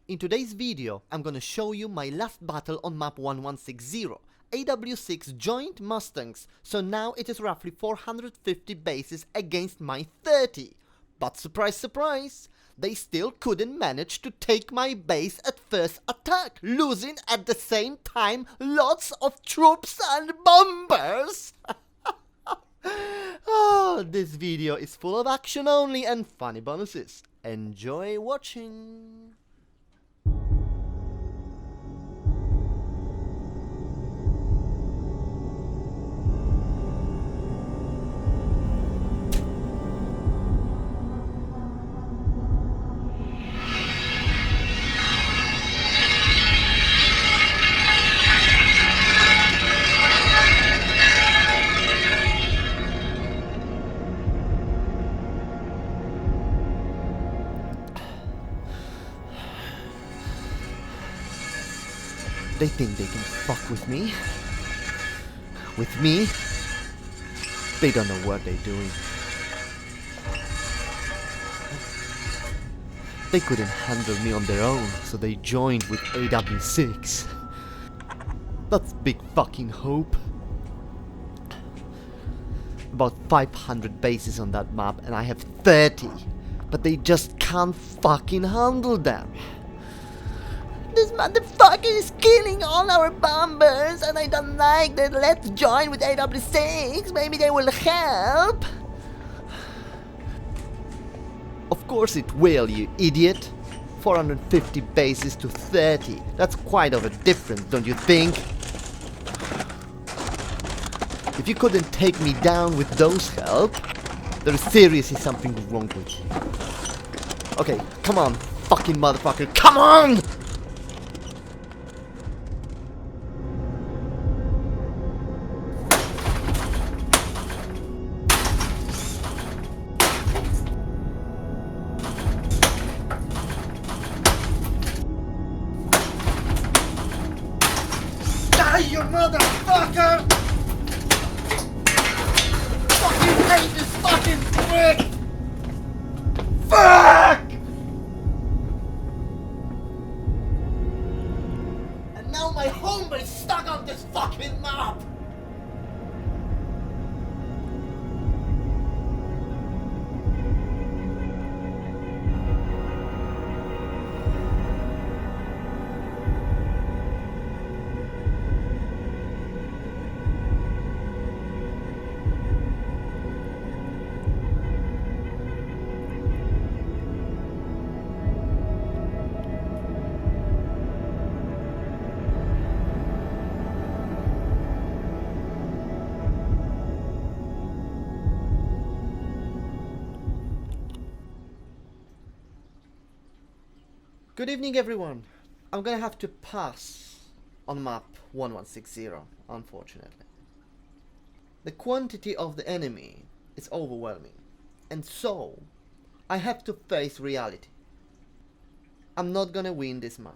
In today's video, I'm gonna show you my last battle on map 1160, AW6 joint Mustangs, so now it is roughly 450 bases against my 30. But surprise surprise, they still couldn't manage to take my base at first attack, losing at the same time lots of troops and bombers! Oh, this video is full of action only and funny bonuses. Enjoy watching! They think they can fuck with me. With me? They don't know what they're doing. They couldn't handle me on their own, so they joined with AW6. That's big fucking hope. About 500 bases on that map and I have 30. But they just can't fucking handle them. This motherfucker is killing all our bombers and I don't like that. Let's join with AW6. Maybe they will help. Of course it will, you idiot. 450 bases to 30. That's quite of a difference, don't you think? If you couldn't take me down with those help, there is seriously something wrong with you. Okay, come on, fucking motherfucker, come on! Die, you motherfucker! Fucking hate this fucking prick! Fuck! And now my home is stuck on this fucking map! Good evening, everyone. I'm gonna have to pass on map 1160, unfortunately. The quantity of the enemy is overwhelming, and so I have to face reality. I'm not gonna win this map.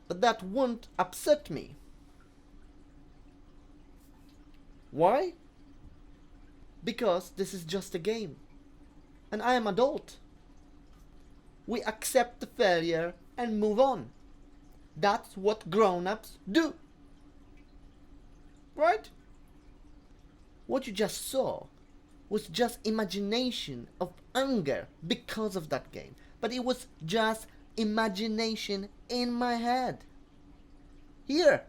But that won't upset me. Why? Because this is just a game, and I am adult. We accept the failure and move on. That's what grown-ups do. Right? What you just saw was just imagination of anger because of that game. But it was just imagination in my head. Here.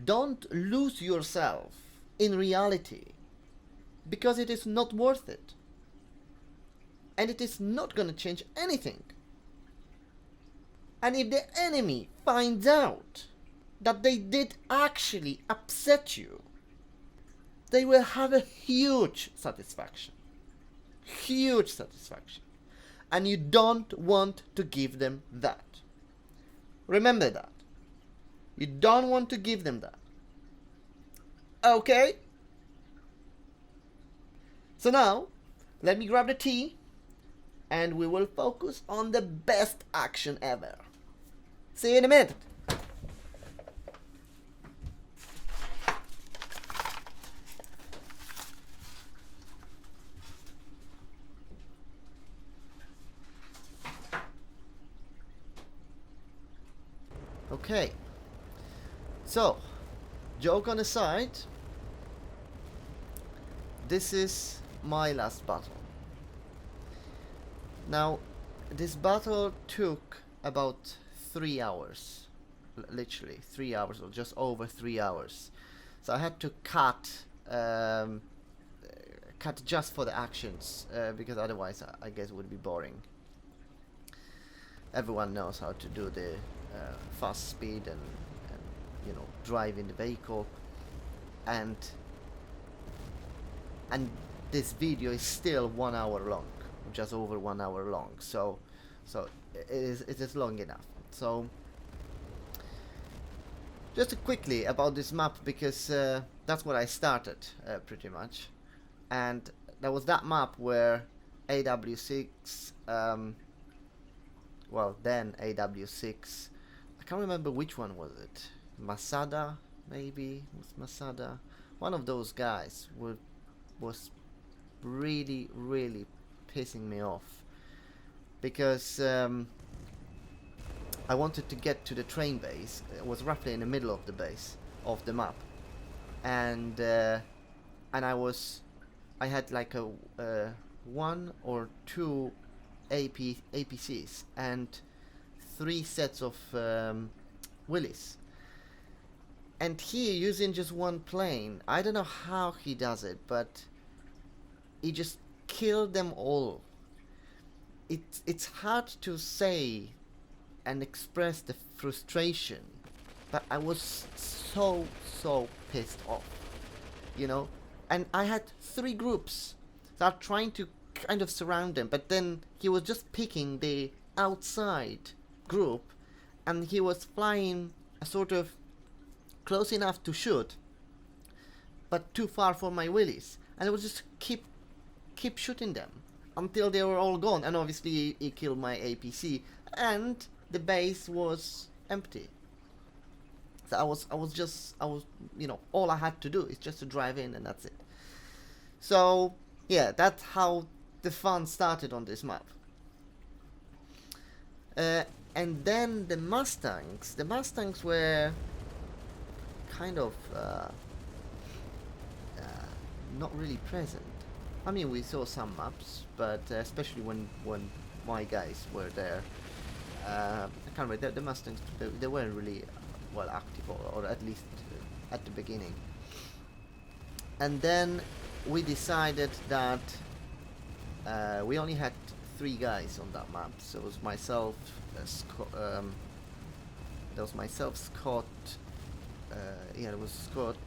Don't lose yourself in reality because it is not worth it. And it is not gonna change anything. And if the enemy finds out that they did actually upset you, they will have a huge satisfaction. Huge satisfaction. And you don't want to give them that. Remember that. You don't want to give them that. Okay? So now, let me grab the tea. And we will focus on the best action ever. See you in a minute. Okay, so joke on the side, this is my last battle. Now, this battle took about 3 hours, literally 3 hours, or just over 3 hours. So I had to cut just for the actions, because otherwise I guess it would be boring. Everyone knows how to do the fast speed and you know, drive in the vehicle, and this video is still 1 hour long, just over 1 hour long, so it is long enough. So just quickly about this map, because that's what I started pretty much, and there was that map where AW6 well, then AW6, I can't remember which one was it, Masada, maybe, was Masada, one of those guys was really pissing me off, because I wanted to get to the train base. It was roughly in the middle of the base of the map, and I had like a 1 or 2 APCs and 3 sets of Willis, and he, using just one plane, I don't know how he does it, but he just killed them all. It's hard to say and express the frustration, but I was so pissed off, you know. And I had 3 groups that are trying to kind of surround him, but then he was just picking the outside group, and he was flying sort of close enough to shoot, but too far for my Willis, and I was just keep shooting them until they were all gone. And obviously he killed my APC, and the base was empty. So I was you know, all I had to do is just to drive in, and that's it. So yeah, that's how the fun started on this map. And then the Mustangs were kind of not really present. I mean, we saw some maps, but especially when my guys were there, I can't remember, the Mustangs, they weren't really well active, or at least at the beginning. And then we decided that we only had 3 guys on that map. So it was myself, there was myself, Scott, yeah, it was Scott,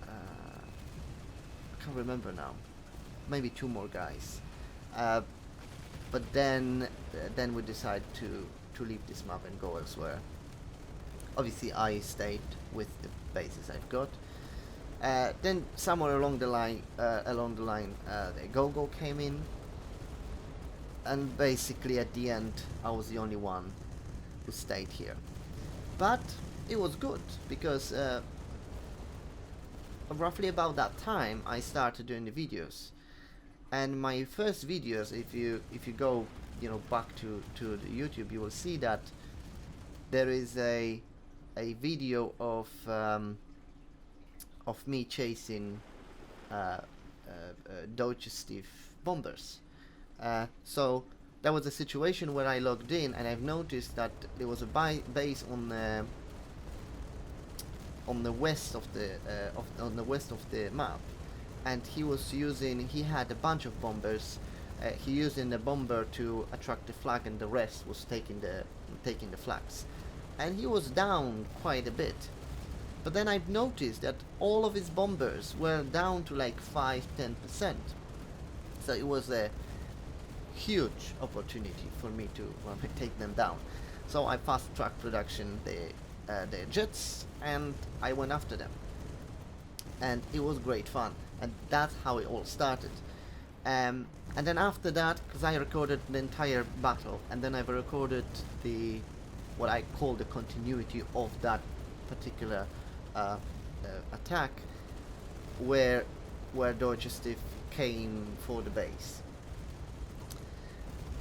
I can't remember now, maybe 2 more guys, but then we decided to leave this map and go elsewhere. Obviously I stayed with the bases I've got. Then somewhere along the line, the Go-Go came in, and basically at the end I was the only one who stayed here. But it was good, because roughly about that time I started doing the videos, and my first videos, if you go, you know, back to the YouTube, you will see that there is a video of me chasing Deutsche Stief bombers. So there was a situation where I logged in, and I've noticed that there was a base on the west of the map, and he had a bunch of bombers. He using the bomber to attract the flag, and the rest was taking the flags, and he was down quite a bit. But then I've noticed that all of his bombers were down to like 5-10%. So it was a huge opportunity for me to take them down. So I fast-tracked production their jets, and I went after them. And it was great fun, and that's how it all started. And then after that, because I recorded the entire battle, and then I've recorded what I call the continuity of that particular attack, where Deutsche Stief came for the base.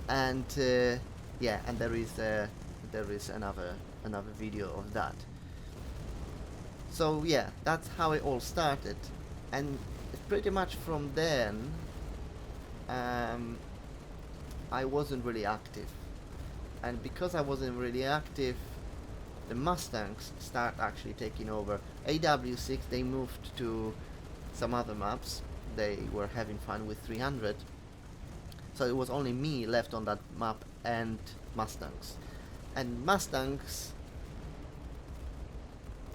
And yeah, and there is there is another video of that. So yeah, that's how it all started, and pretty much from then I wasn't really active, and because I wasn't really active, the Mustangs start actually taking over. AW6, they moved to some other maps. They were having fun with 300, so it was only me left on that map and Mustangs. And Mustangs,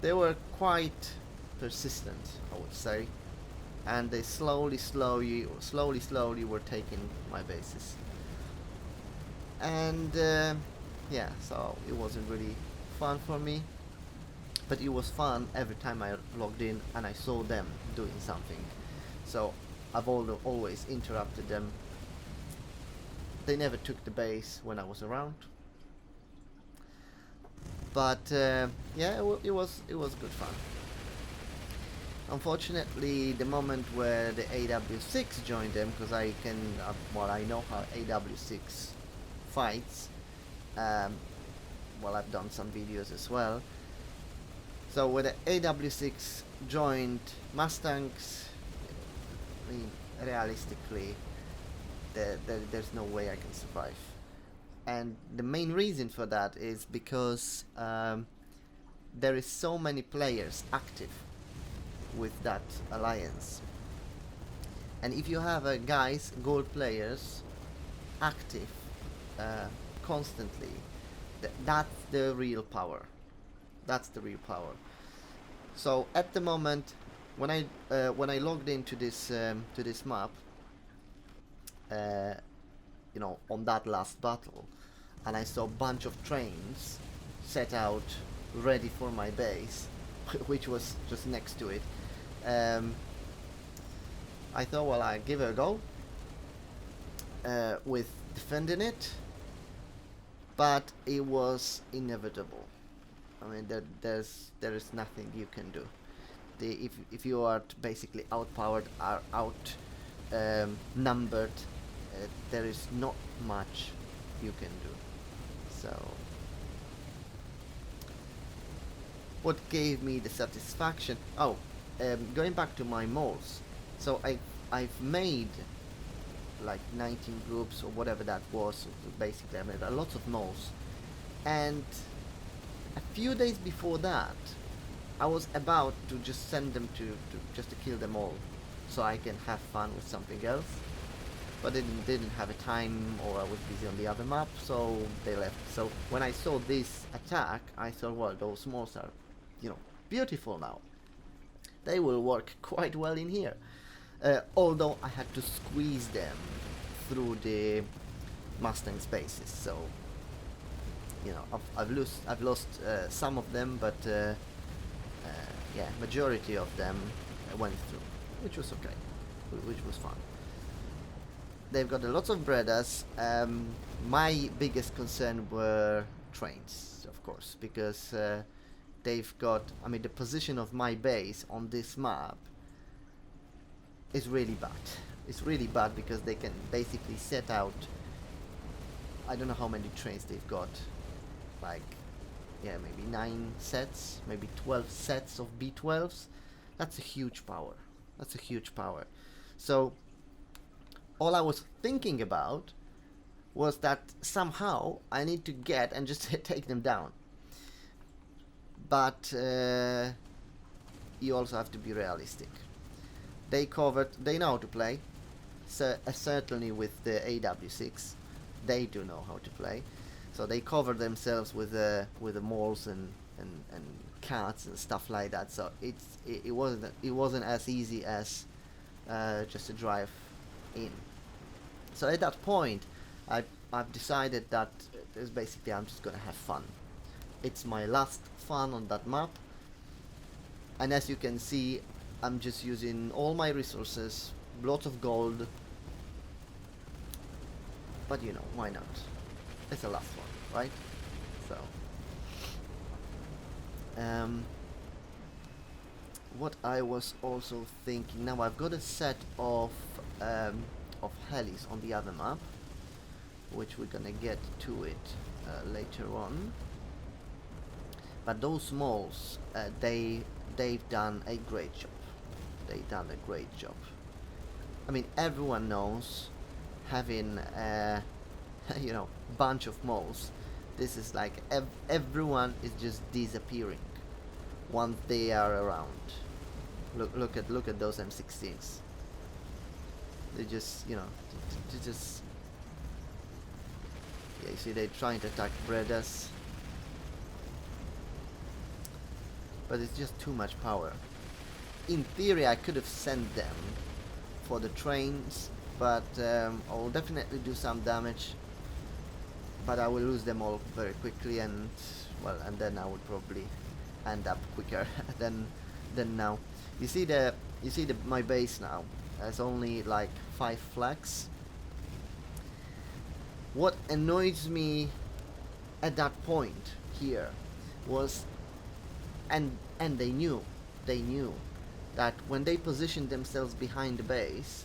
they were quite persistent, I would say, and they slowly were taking my bases. And yeah, so it wasn't really fun for me, but it was fun every time I logged in and I saw them doing something. So I've always interrupted them. They never took the base when I was around, but yeah, it was good fun. Unfortunately, the moment where the AW6 joined them, because I can, well, I know how AW6 fights. Well, I've done some videos as well. So when the AW6 joined Mustangs, I mean, realistically, there's no way I can survive. And the main reason for that is because there is so many players active with that alliance. And if you have guys, gold players, active constantly, that's the real power. That's the real power. So at the moment, when I logged into this map, you know, on that last battle, and I saw a bunch of trains set out ready for my base, which was just next to it, I thought, well, I'll give it a go with defending it, but it was inevitable. I mean, there is nothing you can do. If you are basically outpowered or outnumbered, there is not much you can do. So what gave me the satisfaction? Oh, going back to my moles. So I've made like 19 groups or whatever that was. Basically, I made a lot of moles, and a few days before that, I was about to just send them to kill them all, so I can have fun with something else. But they didn't have a time, or I was busy on the other map, so they left. So when I saw this attack, I thought, well, those moles are, you know, beautiful now. They will work quite well in here. Although I had to squeeze them through the Mustang spaces, so you know, I've lost some of them, but yeah, majority of them went through, which was okay, which was fun. They've got a lot of breeders. My biggest concern were trains, of course, because they've got, I mean, the position of my base on this map is really bad. It's really bad because they can basically set out, I don't know how many trains they've got, like, yeah, maybe 9 sets, maybe 12 sets of B12s. That's a huge power. That's a huge power. So all I was thinking about was that somehow I need to get and just take them down. But you also have to be realistic. They know how to play. So, certainly with the AW6, they do know how to play. So they cover themselves with the moles and cats and stuff like that. So it wasn't as easy as just to drive in. So at that point, I've decided that basically I'm just gonna have fun. It's my last fun on that map, and as you can see, I'm just using all my resources, lots of gold, but you know, why not? It's the last one, right? So what I was also thinking, now I've got a set of helis on the other map, which we're gonna get to it later on. but those moles, they've done a great job. They've done a great job. I mean, everyone knows having you know, bunch of moles. This is like everyone is just disappearing once they are around. Look at those M16s. They just, you know, they just, yeah, you see they're trying to attack Bredas, but it's just too much power. In theory, I could have sent them for the trains, but I'll definitely do some damage, but I will lose them all very quickly, and well, and then I would probably end up quicker than now. You see my base now has only like 5 flags. What annoys me at that point here was, and they knew that when they positioned themselves behind the base,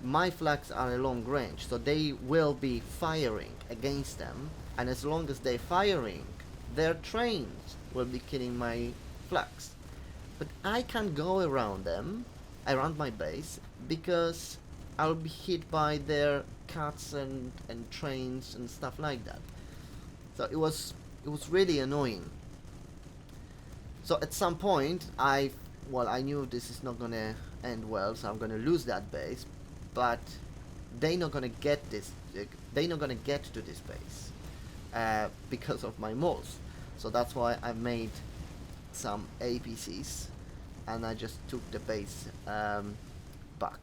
my flags are a long range, so they will be firing against them, and as long as they're firing, their trains will be killing my flags. But I can't go around them, around my base, because I'll be hit by their cuts and trains and stuff like that. So it was really annoying. So at some point I knew this is not gonna end well, so I'm gonna lose that base, but they're not gonna get this. They're not gonna get to this base because of my moles. So that's why I made some APCs, and I just took the base back.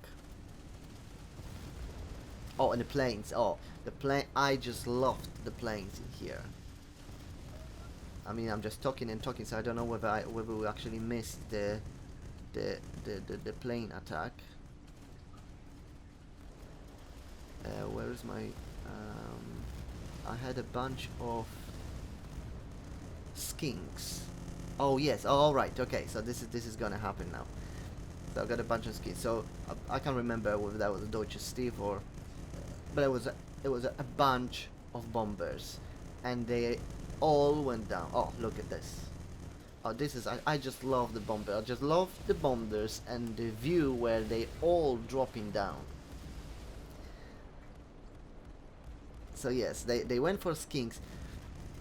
Oh, and the planes. Oh, the plane. I just loved the planes in here. I mean, I'm just talking and talking, so I don't know whether we actually missed the plane attack. Where is my? I had a bunch of skinks. Oh yes. Oh, all right. Okay. So this is gonna happen now. So I got a bunch of skinks. So I can't remember whether that was a Deutsche Steve or, but it was a bunch of bombers, and they all went down. Oh, look at this. Oh, this is I just love the bomber. I just love the bombers and the view where they all dropping down. So yes, they went for skinks.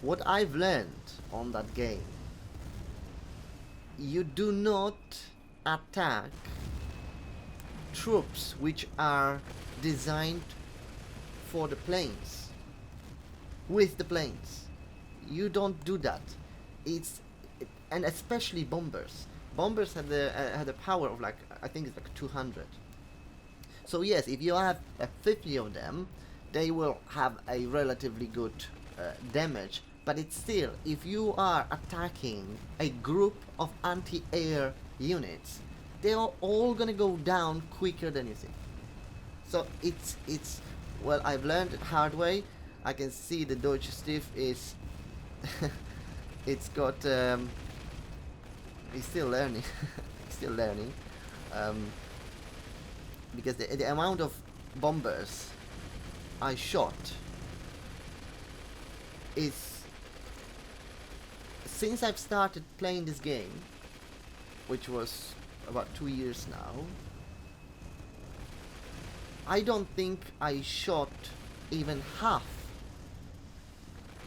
What I've learned on that game, you do not attack troops which are designed for the planes, with the planes. You don't do that. And especially bombers. Bombers had the power of like, I think it's like 200. So yes, if you have 50 of them, they will have a relatively good damage. But it's still, if you are attacking a group of anti-air units, they are all gonna go down quicker than you think. So it's well, I've learned it hard way. I can see the Deutsche Stief is it's got he's still learning. Still learning, because the amount of bombers I shot is, since I've started playing this game, which was about 2 years now, I don't think I shot even half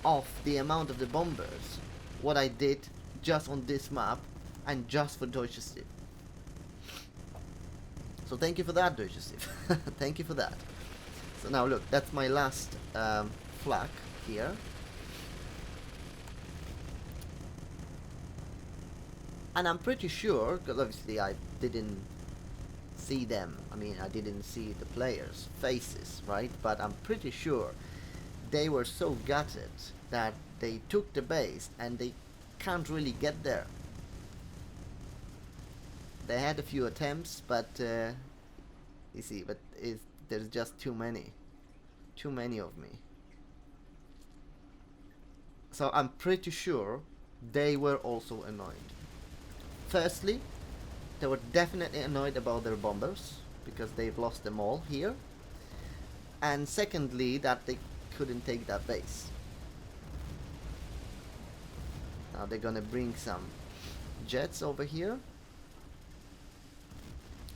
of the amount of the bombers what I did just on this map and just for Deutsche Stief. So thank you for that, Deutsche Stief. Thank you for that. So now look, that's my last flag here. And I'm pretty sure, because obviously I didn't see them, I mean I didn't see the players' faces, right? But I'm pretty sure they were so gutted that they took the base and they can't really get there. They had a few attempts, but you see, but there's just too many of me. So I'm pretty sure they were also annoyed. Firstly, they were definitely annoyed about their bombers, because they've lost them all here. And secondly, that they couldn't take that base. Now they're gonna bring some jets over here.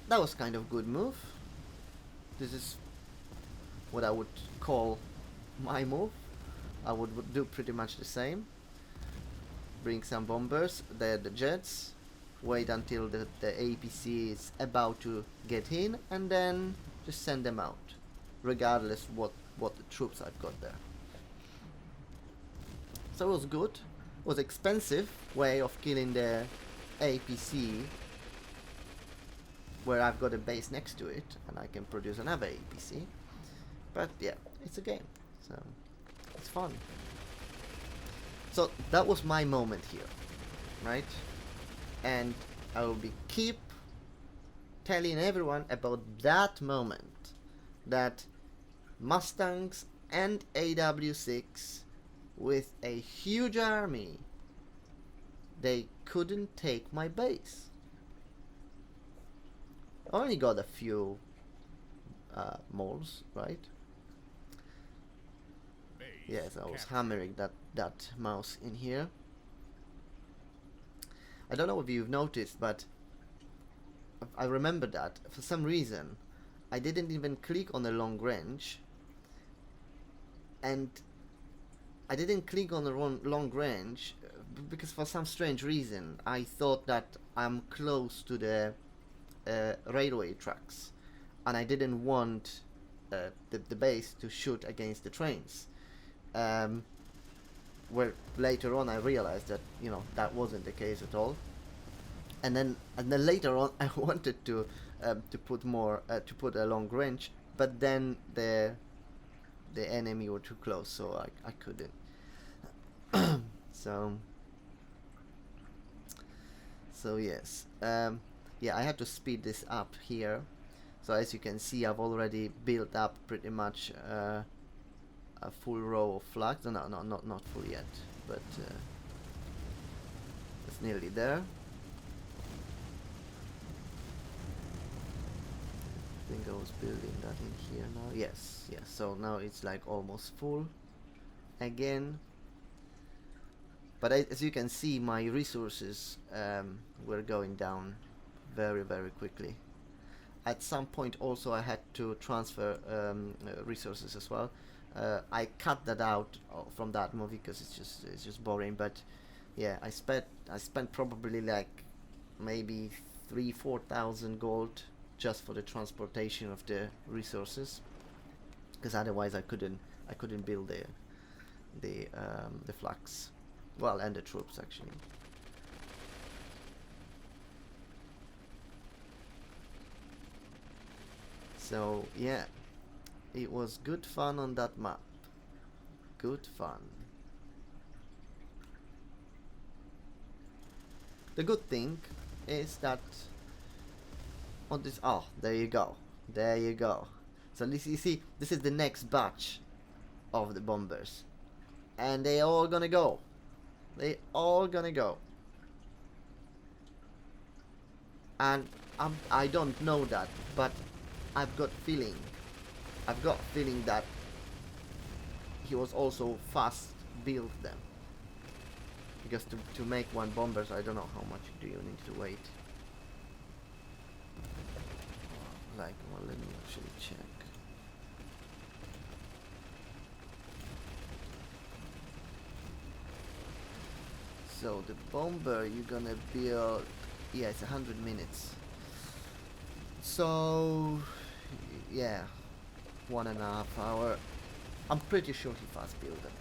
That was kind of good move. This is what I would call my move. I would do pretty much the same. Bring some bombers, they're the jets, wait until the APC is about to get in, and then just send them out, regardless what the troops I've got there. So it was good. It was expensive way of killing the APC, where I've got a base next to it, and I can produce another APC. But yeah, it's a game, so it's fun. So that was my moment here, right? And I will keep telling everyone about that moment, that Mustangs and AW6 with a huge army, they couldn't take my base. I only got a few moles, right? Yes, I was hammering that mouse in here. I don't know if you've noticed, but I remember that for some reason I didn't even click on the long range, and I didn't click on the long range because for some strange reason I thought that I'm close to the railway tracks, and I didn't want the base to shoot against the trains. Where later on I realized that, you know, that wasn't the case at all. And then later on I wanted to put more to put a long range, but then the enemy were too close, so I couldn't. so yes, yeah, I had to speed this up here. So as you can see, I've already built up pretty much a full row of flags. No, not full yet, but it's nearly there. I think I was building that in here now. Yes. So now it's like almost full again. But as you can see, my resources were going down very, very quickly. At some point also I had to transfer resources as well. I cut that out from that movie because it's just boring. But yeah, I spent probably like maybe 3,000-4,000 gold just for the transportation of the resources, because otherwise I couldn't build the flags, well, and the troops actually. So yeah, it was good fun on that map. Good fun. The good thing is that on this, oh, there you go. So you see, this is the next batch of the bombers, and they all gonna go. And I don't know that, but I've got feeling that he was also fast build them, because to make one bombers, I don't know how much do you need to wait. Like, well, let me actually check. So the bomber you're gonna build, yeah, it's 100 minutes. So yeah, 1.5 hours. I'm pretty sure he fast built them,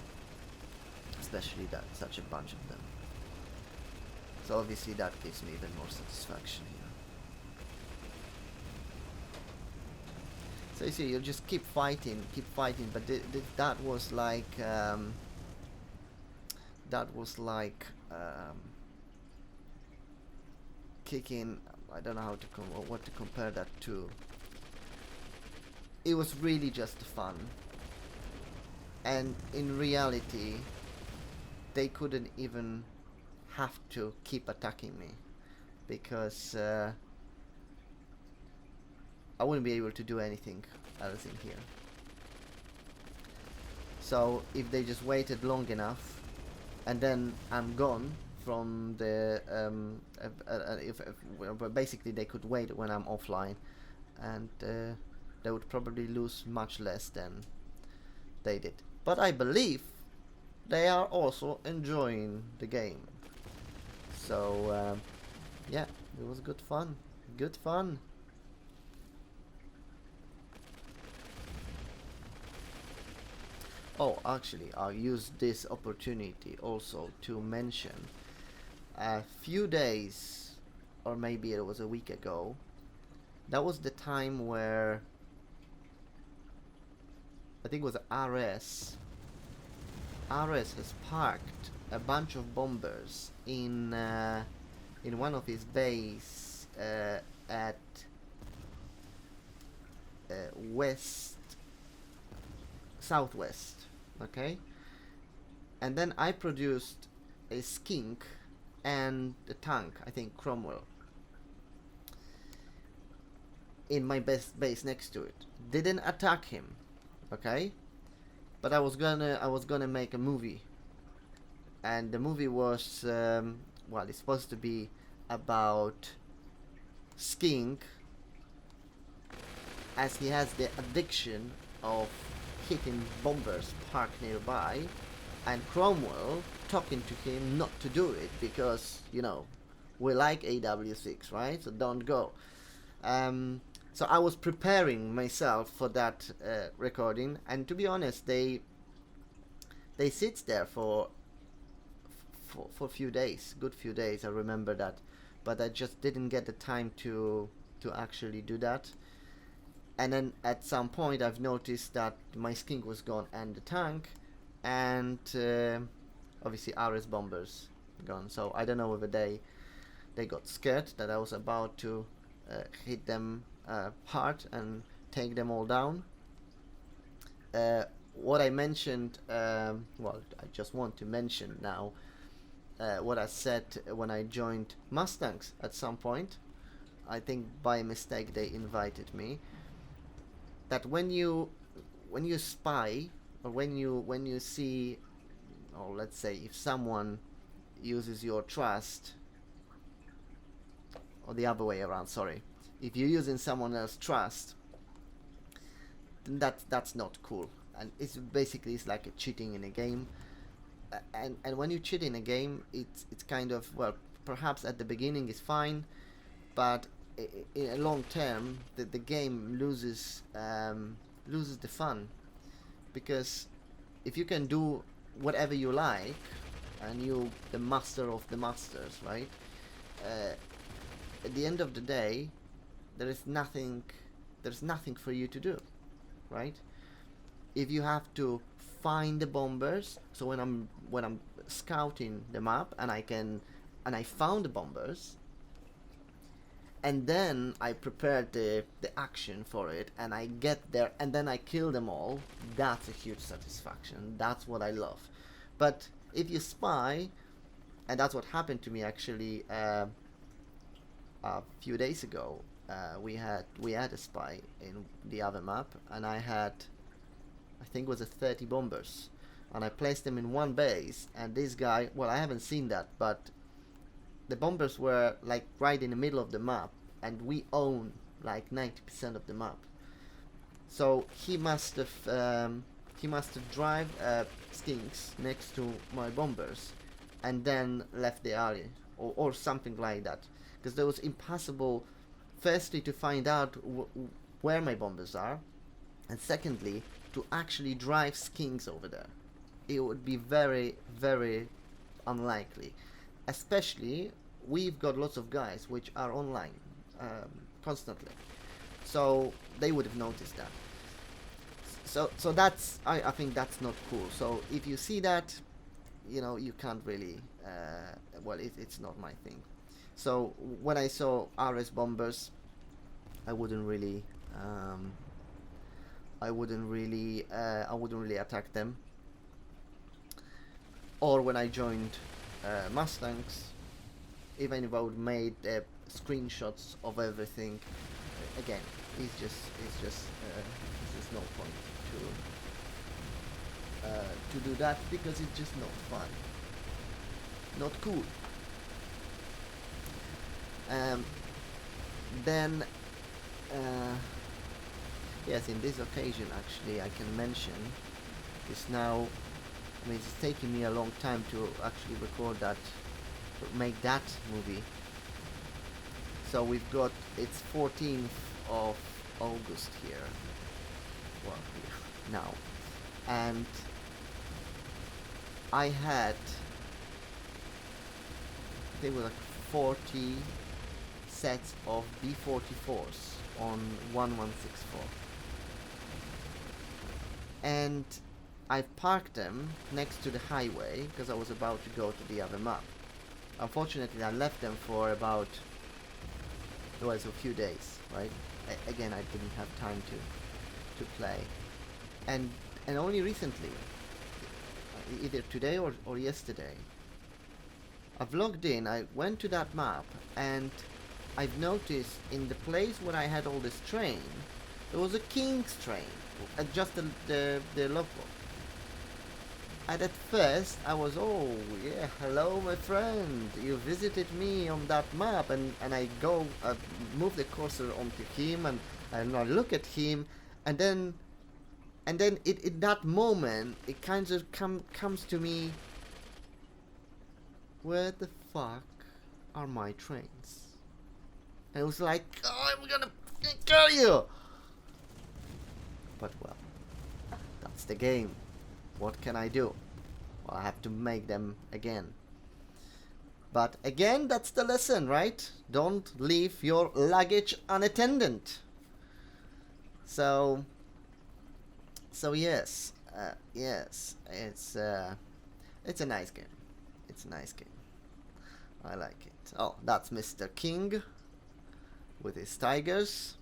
especially that such a bunch of them. So obviously that gives me even more satisfaction here. So you see, you just keep fighting, but that was like kicking. I don't know how to what to compare that to. It was really just fun, and in reality, they couldn't even have to keep attacking me, because I wouldn't be able to do anything else in here. So if they just waited long enough, and then I'm gone from the well, basically they could wait when I'm offline, and they would probably lose much less than they did. But I believe they are also enjoying the game. So yeah, it was good fun. Good fun. Oh, actually, I'll use this opportunity also to mention a few days, or maybe it was a week ago, that was the time where I think it was RS has parked a bunch of bombers in one of his bays at west southwest, okay, and then I produced a skink and a tank, I think Cromwell, in my base next to it. Didn't attack him, okay, but I was gonna make a movie, and the movie was well, it's supposed to be about Skink, as he has the addiction of hitting bombers parked nearby, and Cromwell talking to him not to do it because, you know, we like AW6, right? So don't go. So I was preparing myself for that recording, and to be honest, they sit there for a few days, good few days. I remember that, but I just didn't get the time to actually do that. And then at some point I've noticed that my skink was gone and the tank, and obviously RS bombers gone. So I don't know whether they got scared that I was about to hit them hard and take them all down. What I mentioned, well, I just want to mention now what I said when I joined Mustangs at some point. I think by mistake they invited me. That when you spy, or when you see, or let's say if someone uses your trust, or the other way around, sorry, if you're using someone else's trust, then that's not cool, and it's basically like a cheating in a game. And when you cheat in a game, it's kind of, well, perhaps at the beginning it's fine, but in a long term the game loses the fun, because if you can do whatever you like and you the master of the masters, right, at the end of the day there's nothing for you to do, right? If you have to find the bombers, so when I'm scouting the map and I found the bombers, and then I prepared the action for it, and I get there and then I kill them all, that's a huge satisfaction. That's what I love. But if you spy, and that's what happened to me actually a few days ago, we had a spy in the other map, and I think it was 30 bombers, and I placed them in one base, and this guy, well, I haven't seen that, but the bombers were like right in the middle of the map, and we own like 90% of the map. So he must have drive skinks next to my bombers, and then left the area, or something like that, because it was impossible, firstly, to find out where my bombers are, and secondly, to actually drive skinks over there. It would be very, very unlikely. Especially, we've got lots of guys which are online constantly, so they would have noticed that. So that's, I think that's not cool. So if you see that, you know, you can't really, well, it's not my thing. So when I saw RS bombers, I wouldn't really attack them. Or when I joined Mustangs, even if I would made screenshots of everything, again, it's just no point to do that, because it's just not fun, not cool. Um, then, uh, yes, in this occasion, actually, I can mention is now. I mean, it's taking me a long time to actually record that, to make that movie. So we've got, it's 14th of August here. Well, here now, and I had, they were like 40 sets of B-44s on 1164, and I parked them next to the highway because I was about to go to the other map. Unfortunately, I left them for about, it was a few days, right? Again, I didn't have time to play, and only recently, either today or yesterday, I've logged in. I went to that map, and I've noticed in the place where I had all this train, there was a King's train, just the logbook. And at first I was, oh yeah, hello my friend, you visited me on that map, and I go move the cursor onto him, and I look at him, and then it in that moment it kind of comes to me, where the fuck are my trains? And it was like, oh, I'm gonna kill you. But well, that's the game. What can I do? Well, I have to make them again. But again, that's the lesson, right? Don't leave your luggage unattended. So yes, yes, it's a nice game. It's a nice game. I like it. Oh, that's Mr. King with his tigers.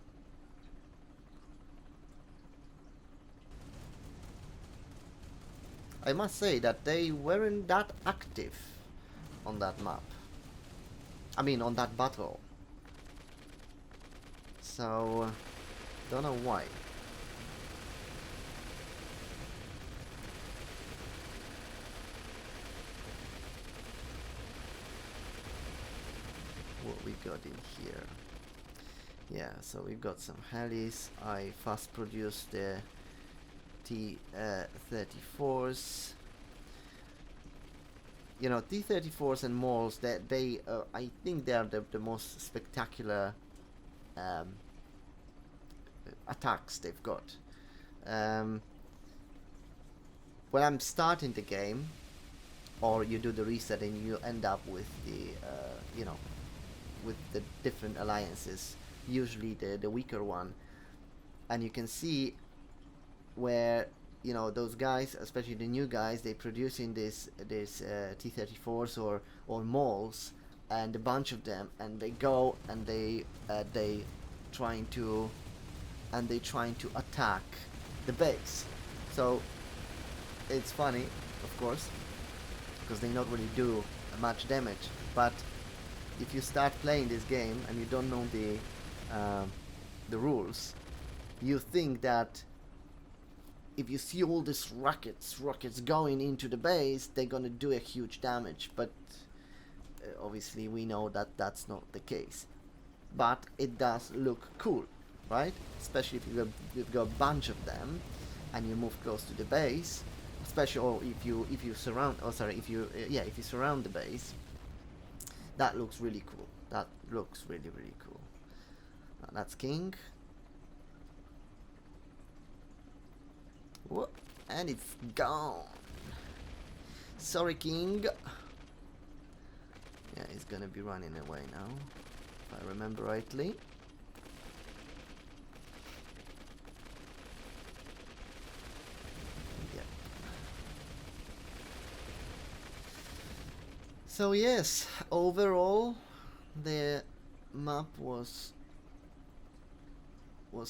I must say that they weren't that active on that map. I mean, on that battle. So, don't know why. What we got in here? Yeah, so we've got some helis. I fast produced the T-34s. You know, T-34s and Mauls, they I think they are the most spectacular attacks they've got. When I'm starting the game, or you do the reset and you end up with the you know, with the different alliances, usually the weaker one, and you can see where, you know, those guys, especially the new guys, they producing this T-34s or Mauls, and a bunch of them, and they go and they trying to attack the base. So it's funny, of course, because they not really do much damage. But if you start playing this game and you don't know the rules, you think that if you see all these rockets going into the base, they're gonna do a huge damage. But obviously we know that that's not the case. But it does look cool, right? Especially if you've got a bunch of them and you move close to the base, especially, or if you surround, oh sorry, if you surround the base, that looks really cool. That looks really cool. That's King. Whoop, and it's gone. Sorry, King. Yeah, he's gonna be running away now, if I remember rightly. Yeah. So yes, overall, the map was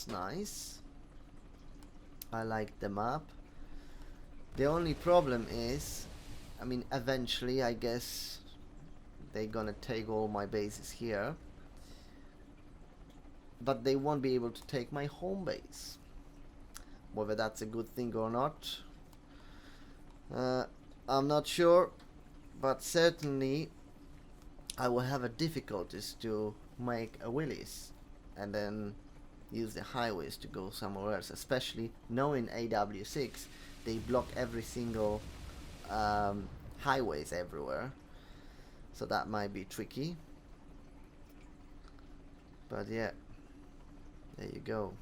nice. I like the map. The only problem is, I mean, eventually I guess they're gonna take all my bases here, but they won't be able to take my home base. Whether that's a good thing or not, I'm not sure, but certainly I will have a difficulties to make a wheelies and then use the highways to go somewhere else, especially knowing AW6 they block every single highways everywhere, so that might be tricky. But yeah, there you go.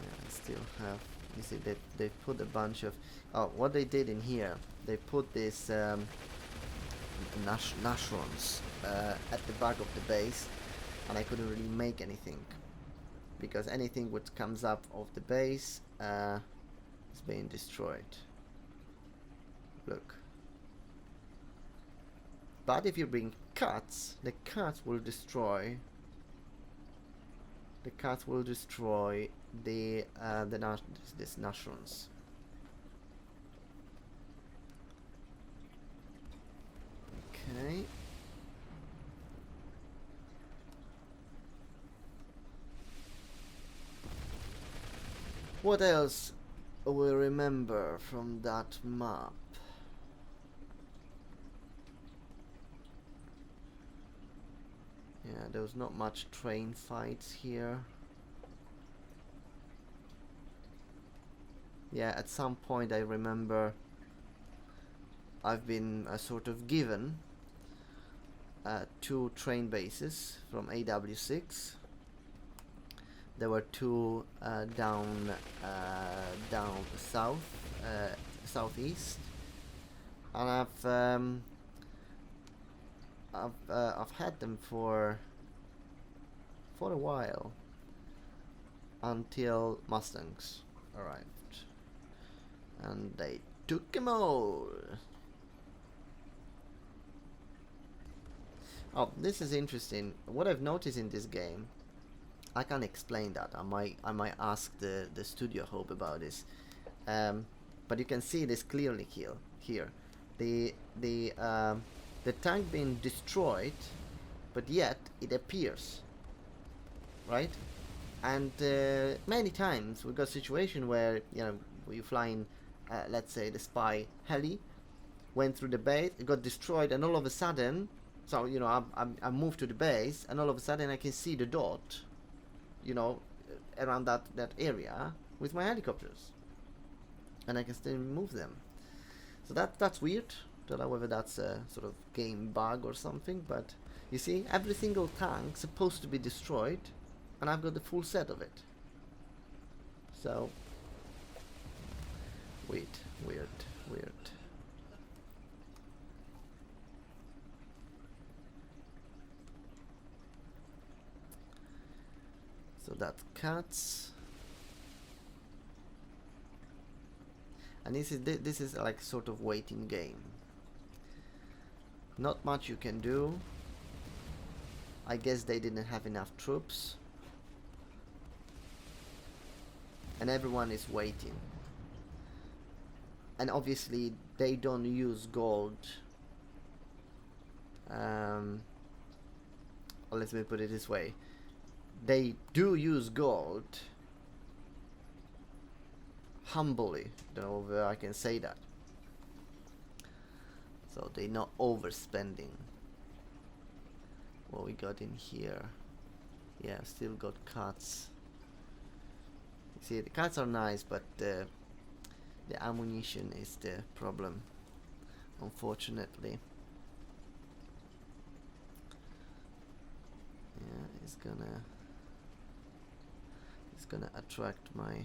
Yeah, I still have, you see they put a bunch of, oh, what they did in here, they put this nashrons at the back of the base, and I couldn't really make anything because anything which comes up of the base is being destroyed. Look. But if you bring cuts, the cuts will destroy. The cuts will destroy the this nashrons. Okay. What else we remember from that map? Yeah, there was not much train fights here. Yeah, at some point I remember I've been sort of given 2 train bases from AW6. There were 2 down south, southeast, and I've had them for a while until Mustangs arrived, and they took them all. Oh, this is interesting. What I've noticed in this game, I can't explain that. I might ask the studio Hope about this, but you can see this clearly here. The tank being destroyed, but yet it appears, right? And many times we got a situation where, you know, we're flying, let's say the spy heli went through the base, it got destroyed, and all of a sudden, so you know, I moved to the base, and all of a sudden I can see the dot, you know, around that area with my helicopters, and I can still move them. So that's weird. Don't know whether that's a sort of game bug or something, but you see, every single tank supposed to be destroyed, and I've got the full set of it. So weird. So that cuts, and this is like sort of waiting game. Not much you can do. I guess they didn't have enough troops, and everyone is waiting. And obviously they don't use gold. Or let me put it this way. They do use gold humbly. Don't know whether I can say that. So they're not overspending. What we got in here? Yeah, still got cuts. You see, the cuts are nice, but the ammunition is the problem, unfortunately. Yeah, it's gonna attract my.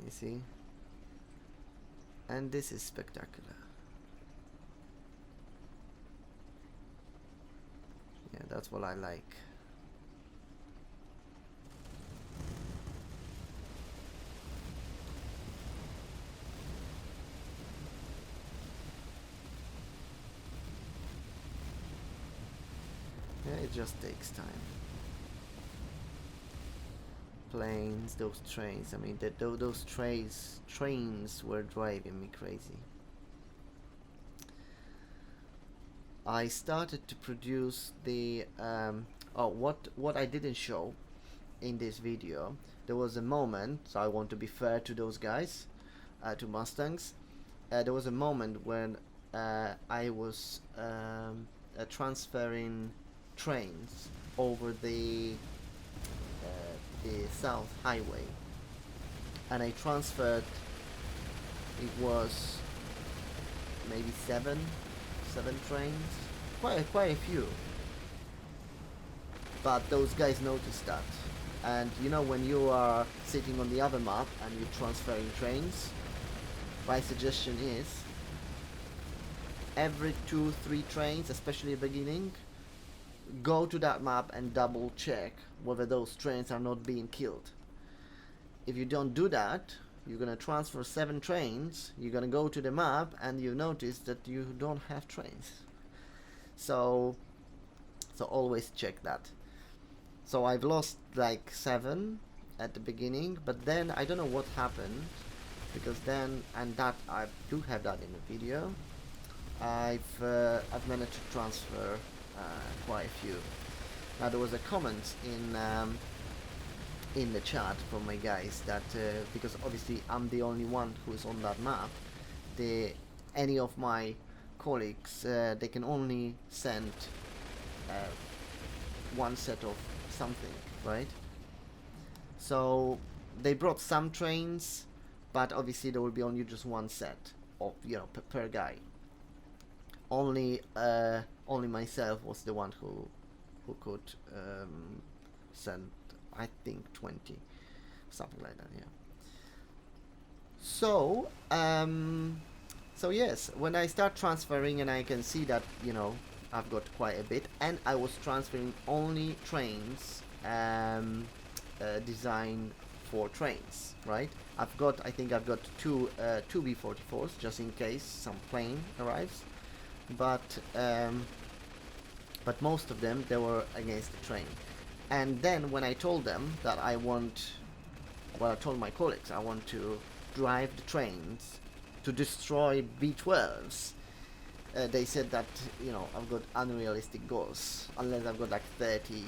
You see? And this is spectacular. Yeah, that's what I like. Yeah, it just takes time. Planes, those trains, I mean, those trains were driving me crazy. I started to produce the what I didn't show in this video. There was a moment, so I want to be fair to those guys, to Mustangs. there was a moment when I was transferring trains over the South Highway, and I transferred, it was maybe seven trains, quite a few. But those guys noticed that, and you know, when you are sitting on the other map and you're transferring trains, my suggestion is every 2-3 trains, especially at the beginning, go to that map and double check whether those trains are not being killed. If you don't do that, you're gonna transfer 7 trains, you're gonna go to the map and you notice that you don't have trains. So always check that. So I've lost like 7 at the beginning, but then I don't know what happened, because then, and that I do have that in the video, I've managed to transfer quite a few. Now there was a comment in the chat from my guys that because obviously I'm the only one who is on that map, any of my colleagues they can only send one set of something, right? So they brought some trains, but obviously there will be only just one set of, you know, per guy. Only myself was the one who could send, I think, 20, something like that. Yeah. So so yes, when I start transferring and I can see that, you know, I've got quite a bit, and I was transferring only trains designed for trains, right? I think I've got two B-44s just in case some plane arrives, but most of them, they were against the train. And then when I told them that I told my colleagues I want to drive the trains to destroy B-12s, they said that, you know, I've got unrealistic goals unless I've got like 30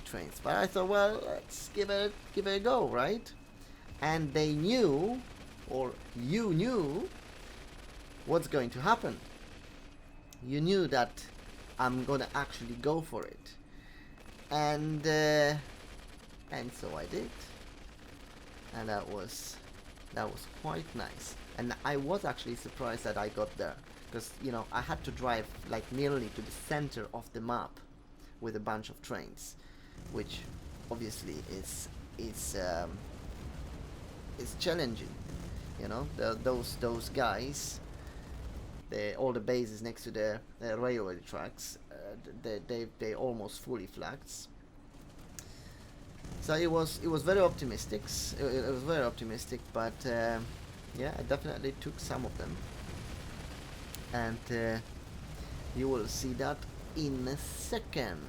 trains. But I thought, well, let's give it a go, right? And they knew, or you knew, what's going to happen. You knew that I'm gonna actually go for it, and so I did, and that was quite nice. And I was actually surprised that I got there, because, you know, I had to drive like nearly to the center of the map with a bunch of trains, which obviously is challenging. You know, those guys, all the bases next to the railway tracks, they almost fully flagged. So it was very optimistic. It was very optimistic, but yeah, I definitely took some of them, and you will see that in a second.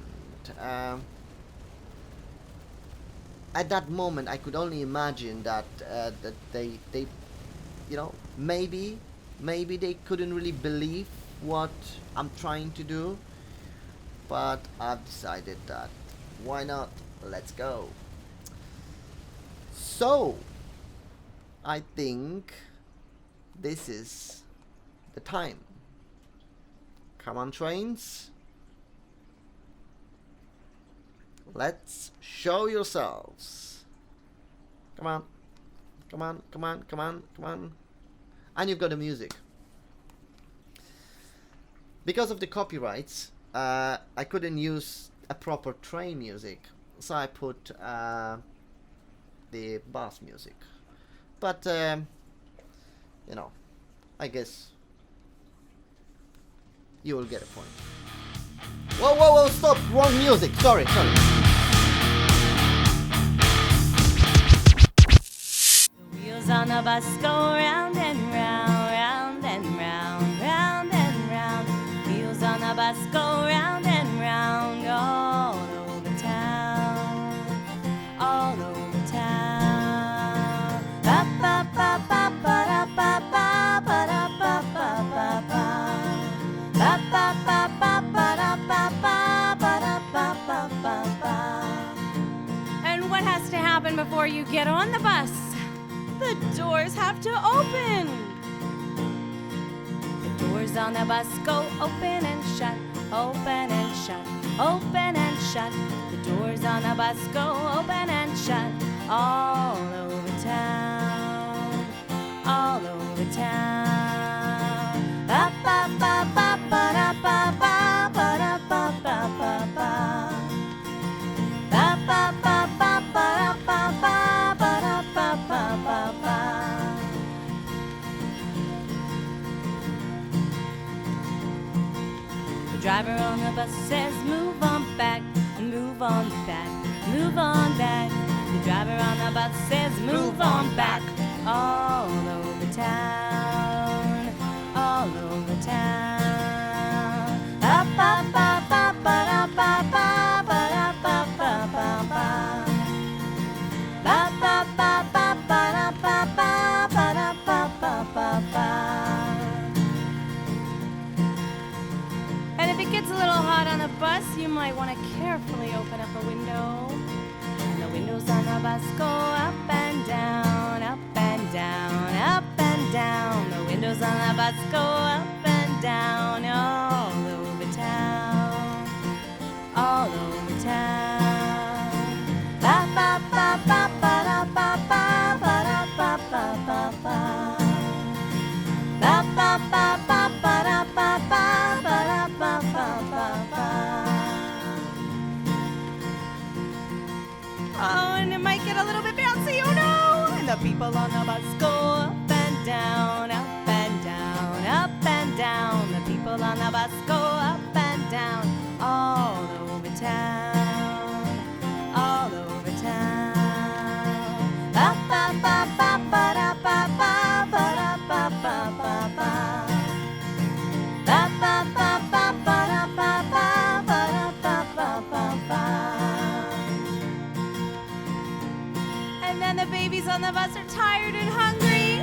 At that moment, I could only imagine that they, you know, maybe they couldn't really believe what I'm trying to do, but I've decided that why not? Let's go. So I think this is the time. Come on, trains. Let's show yourselves. Come on. Come on, come on, come on, come on. And you've got the music. Because of the copyrights, I couldn't use a proper train music, so I put the bass music. But you know, I guess you will get a point. Whoa, whoa, whoa, stop! Wrong music! Sorry. The wheels on the bus go round and round, round and round, round and round. Wheels on the bus go round and round all over town, all over town. Ba ba ba ba ba da ba ba ba da ba ba ba ba. Ba ba ba ba ba da ba ba ba da ba ba ba ba. And what has to happen before you get on the bus? The doors have to open. wheels on the bus go open and shut, open and shut, open and shut. The doors on the bus go open and shut all over town, all over town. Ba ba ba ba ba da ba ba ba da ba ba ba ba. Ba ba ba ba ba da ba ba ba da ba ba ba ba. The driver on the bus says, move on back, move on back, move on back. The driver on the bus says, move on back, all over town, all over town. Ba ba ba ba ba da ba ba ba da ba ba ba ba. Ba ba ba ba ba da ba ba ba da ba ba ba ba. And if it gets a little hot on the bus, you might want to carefully open up a window. And the windows on the bus go up and down, up and down, up and down. The windows on the bus go up and down, all over town, all over town. Ba ba ba ba ba da ba ba ba da ba ba ba ba. Ba ba ba ba ba da ba ba ba da ba ba ba ba. Oh, and it might get a little bit bouncy, oh no! And the people on the bus go up and down, up and down, up and down. The people on the bus go up and down, all over town, all over town. Ba ba ba ba ba da ba ba ba da ba ba ba ba. Ba ba ba ba ba da ba ba ba da ba ba ba ba. And then the babies on the bus are tired and hungry.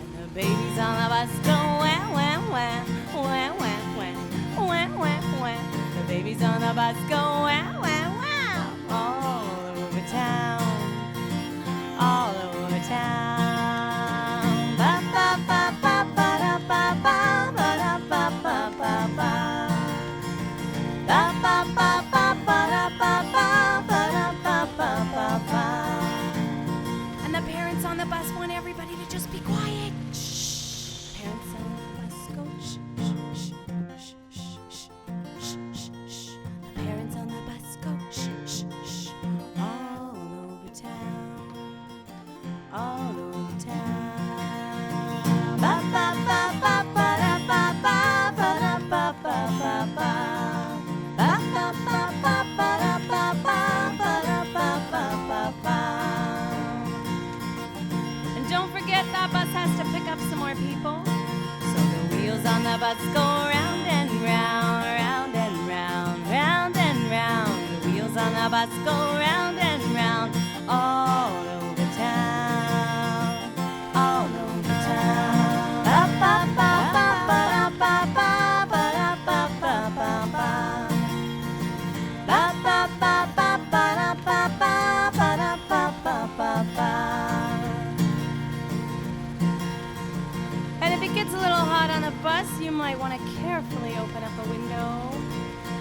And the babies on the bus go wah wah wah, wah wah wah, wah wah wah. The babies on the bus go wah wah wah, all over town, all over town. Ba ba ba ba ba da ba ba ba da ba ba ba ba. Ba ba ba ba ba da ba ba ba da ba ba ba ba. And the parents on the bus want everybody to just be quiet. Shh. Parents on the bus go shh, shh, shh, shh, shh, shh, shh. The parents on the bus go shh, shh, shh. All over town, all over town. Ba ba ba ba ba da ba ba ba da ba ba ba ba. Ba ba ba ba ba da ba ba ba da ba ba ba ba. And don't forget that bus has to pick up some more people. So the wheels on the bus go round and round, round and round, round and round. The wheels on the bus go round and round, all over town, all over town. Ba ba ba ba ba da ba ba ba da ba ba ba ba. Ba ba ba ba ba da ba ba ba da ba ba ba ba. And if it gets a little hot on the bus, you might want to carefully open up a window.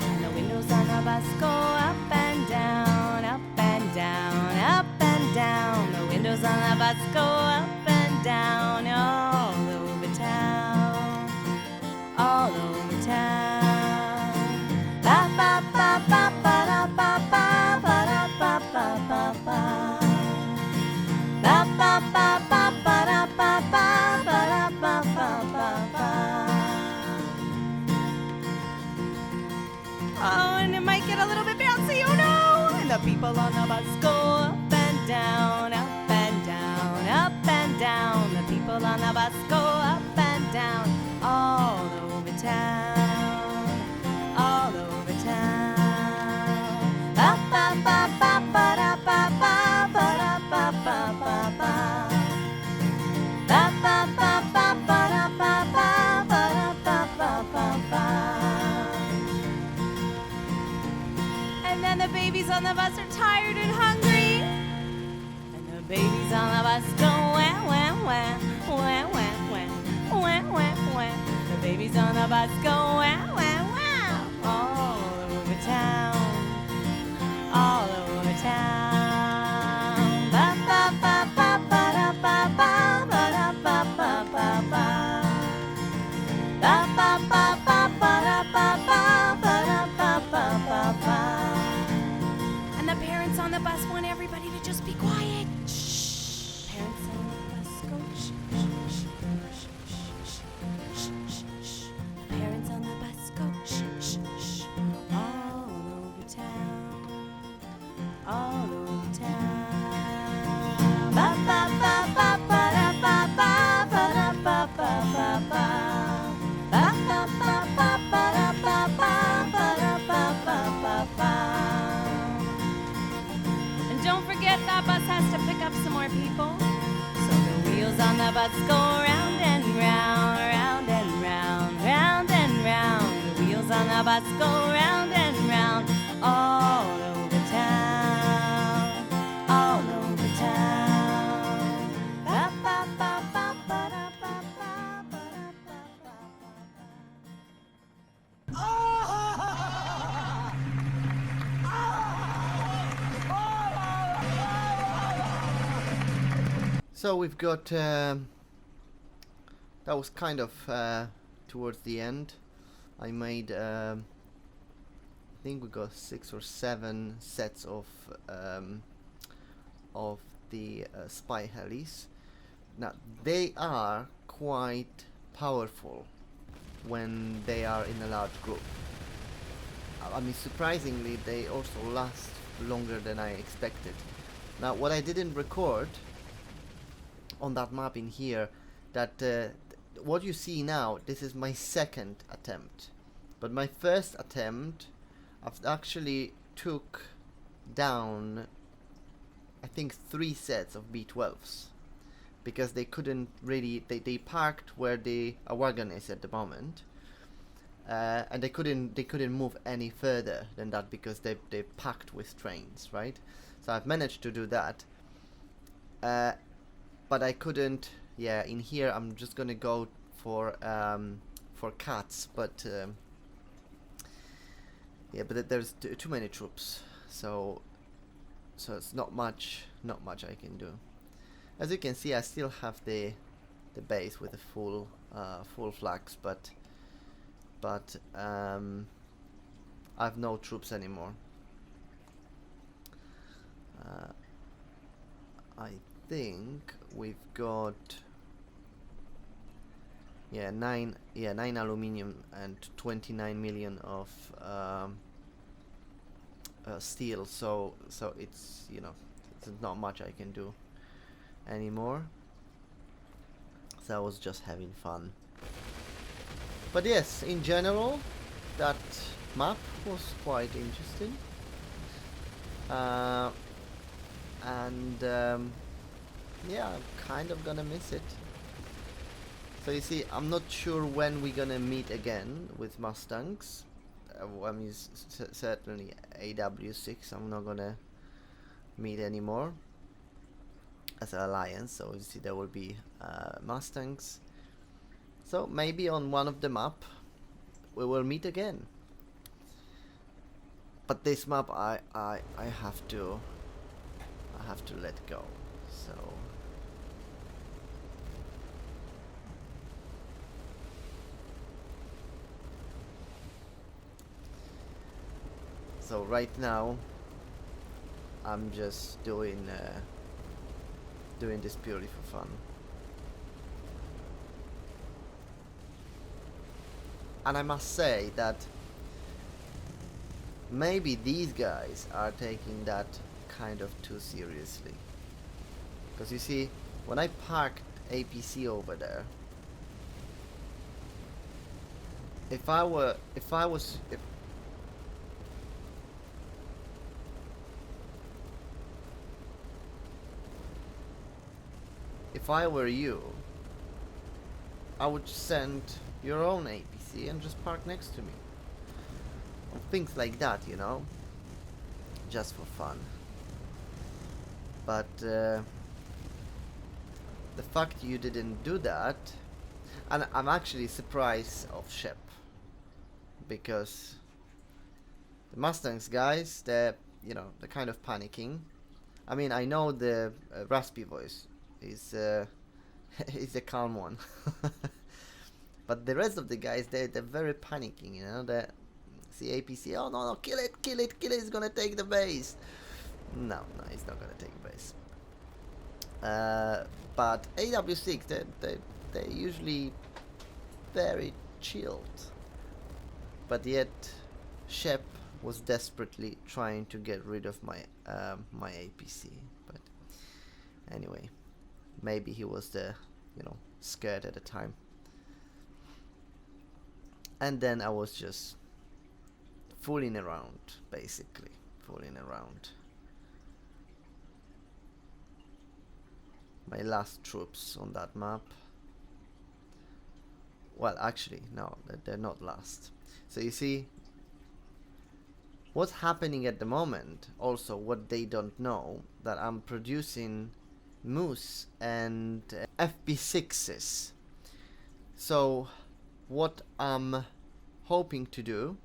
And the windows on the bus go up and down, up and down, up and down. The windows on the bus go up and down, all over town, all over town. Ba ba ba ba ba da ba ba ba da ba ba ba ba. Ba ba ba ba ba da ba ba ba da ba ba ba ba. Oh, and it might get a little bit bouncy, oh no! And the people on the bus go up and down, up and down, up and down. The people on the bus go up and down, all over town, all over town. Ba ba ba ba ba da ba ba ba da ba ba ba ba. Ba ba ba ba ba da ba ba ba da ba ba ba ba. And then the babies on the bus are tired and hungry. And the babies on the bus go wah wah wah, wah wah wah, wah wah wah. The babies on the bus go wow, wow, wow. All over town. All over town. Ba ba ba ba ba da ba ba ba da ba ba ba ba. Ba ba ba ba ba da ba ba ba da ba ba ba ba. And the parents on the bus want everybody to just be quiet. Shh. Parents on the bus go shh, shh, shh, shh, shh, shh, shh. Parents on the bus go shh, shh, shh. All over town. All over town. Ba ba ba ba ba da ba ba ba da ba ba ba ba. Ba ba ba ba ba da ba ba ba da ba ba ba ba. And don't forget that bus has to pick up some more people. So the wheels on the bus go round and round, round and round, round and round. The wheels on the bus go round and round, all over town, all over town. Ba ba ba ba ba da ba ba ba da ba ba ba ba. So we've got that was kind of towards the end. I made I think we got 6 or 7 sets of the spy helis. Now they are quite powerful when they are in a large group. I mean, surprisingly, they also last longer than I expected. Now, what I didn't record on that map in here, that what you see now, this is my second attempt. But my first attempt, I've actually took down, I think, 3 sets of B-12s. Because they couldn't really, they parked where the wagon is at the moment. And they couldn't move any further than that because they packed with trains, right? So I've managed to do that. But I couldn't. Yeah, in here I'm just gonna go for cats, but yeah, but there's too many troops, so it's not much I can do. As you can see, I still have the base with the full flags, but I've no troops anymore. I think we've got 9 aluminium and 29 million of steel, so it's, you know, it's not much I can do anymore. So I was just having fun. But yes, in general, that map was quite interesting. Yeah, I'm kind of gonna miss it. So you see, I'm not sure when we're gonna meet again with Mustangs. I mean, certainly AW6 I'm not gonna meet anymore as an alliance. So you see, there will be Mustangs. So maybe on one of the map we will meet again. But this map I have to let go. So right now I'm just doing this purely for fun. And I must say that maybe these guys are taking that kind of too seriously. Because you see, when I parked APC over there, if I were you, I would send your own APC and just park next to me. Or things like that, you know, just for fun. But the fact you didn't do that, And I'm actually surprised of Shep, because the Mustangs guys, they're kind of panicking. I mean, I know the raspy voice is is a calm one, but the rest of the guys, they're very panicking. They see APC. Oh no, kill it, kill it, kill it! It's gonna take the base. No, it's not gonna take the base. But AW6, they're usually very chilled. But yet, Shep was desperately trying to get rid of my my APC. But anyway, maybe he was scared at the time. And then I was just fooling around, basically fooling around. My last troops on that map. Well, actually, no, they're not last. So you see, what's happening at the moment, also what they don't know, that I'm producing Moose and FP6s. So what I'm hoping to do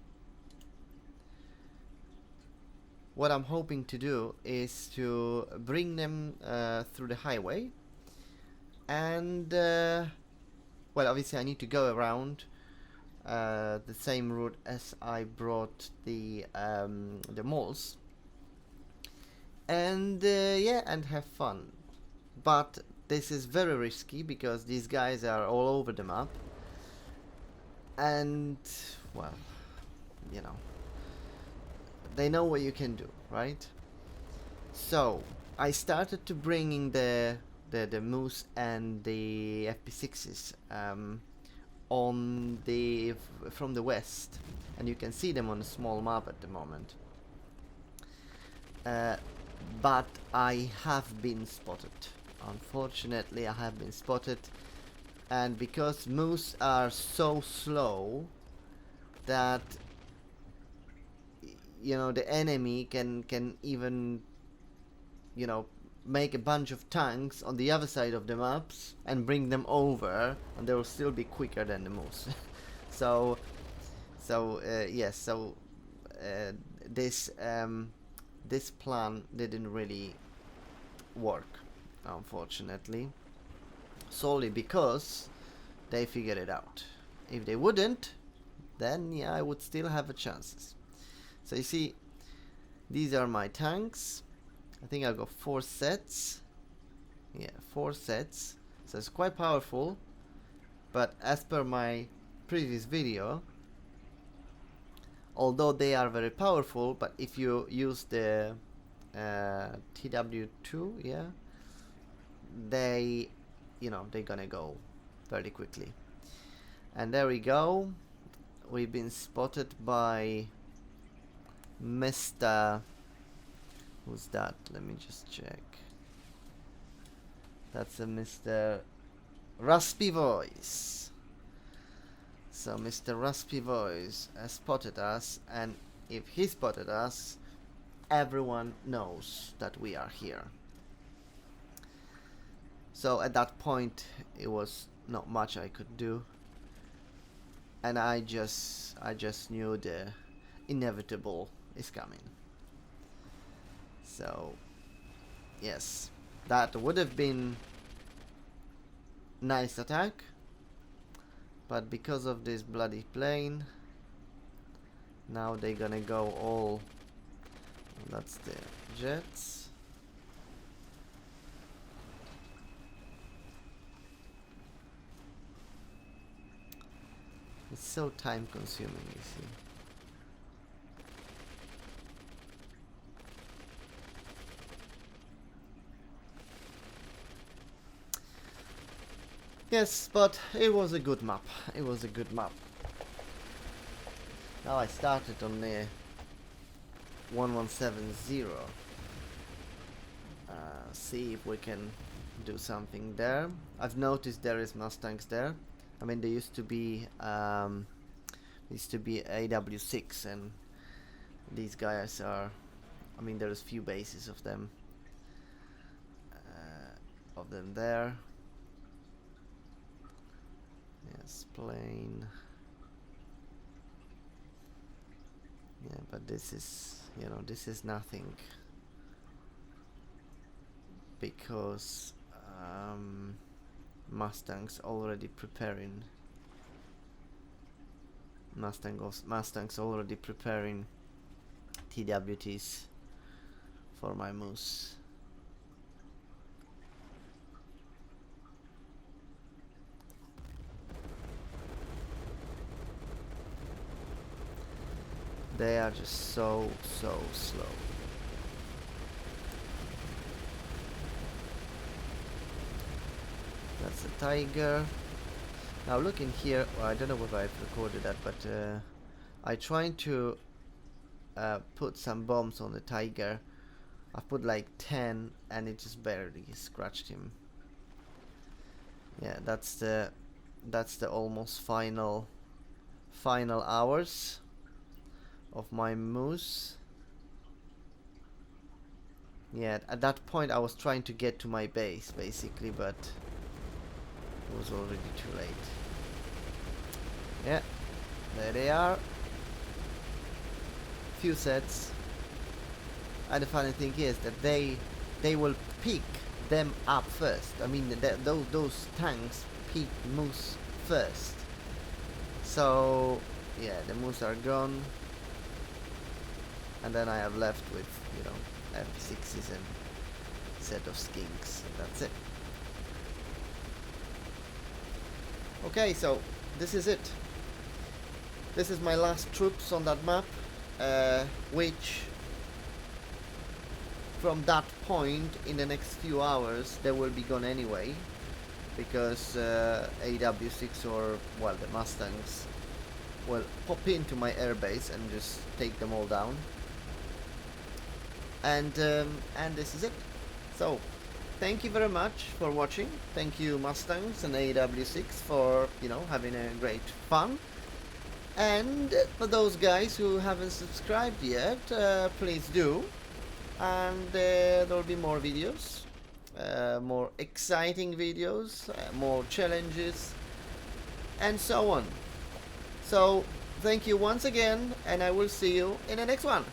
is to bring them through the highway, and well, obviously I need to go around the same route as I brought the malls, and yeah, and have fun. But this is very risky because these guys are all over the map, and well, they know what you can do, right? So I started to bringing the Moose and the FP6s on from the west, and you can see them on a small map at the moment. But I have been spotted. Unfortunately, I have been spotted, and because Moose are so slow that the enemy can even make a bunch of tanks on the other side of the maps and bring them over, and they will still be quicker than the Moose. so yes, so this plan didn't really work, unfortunately, solely because they figured it out. If they wouldn't, then yeah, I would still have a chances. So you see, these are my tanks. I think I got 4 sets. Yeah, 4 sets. So it's quite powerful. But as per my previous video, although they are very powerful, but if you use the TW2, yeah, they're gonna go very quickly. And there we go. We've been spotted by Mr. Who's that? Let me just check. That's a Mr. Raspy Voice. So Mr. Raspy Voice has spotted us, and if he spotted us, everyone knows that we are here. So at that point, it was not much I could do, and I just knew the inevitable is coming. So yes, that would have been nice attack, but because of this bloody plane, now they're gonna go all. That's the jets. It's so time consuming, you see. Yes, but it was a good map. It was a good map. Now I started on the 1170. See if we can do something there. I've noticed there is Mustangs there. I mean, there used to be AW6, and these guys are. I mean, there's few bases of them. There. Yes, plane. Yeah, but this is, you know, this is nothing, because Mustang's already preparing. Mustang's already preparing TWTs for my moose. They are just so slow. That's the Tiger. Now look in here. Well, I don't know whether I've recorded that, but I tried to put some bombs on the Tiger. I put like 10 and it just barely scratched him. Yeah, that's the almost final hours of my moose. Yeah, at that point I was trying to get to my base basically, but it was already too late. Yeah, there they are. Few sets. And the funny thing is that they will pick them up first. I mean, those tanks pick moose first. So yeah, the moose are gone, and then I have left with, you know, MP6s and set of skinks, and that's it. Okay, so this is it. This is my last troops on that map, which from that point in the next few hours they will be gone anyway, because AW6 or, well, the Mustangs will pop into my airbase and just take them all down. And this is it. So thank you very much for watching. Thank you Mustangs and AW6 for, you know, having a great fun. And for those guys who haven't subscribed yet, please do. And there will be more videos, more exciting videos, more challenges, and so on. So thank you once again, and I will see you in the next one.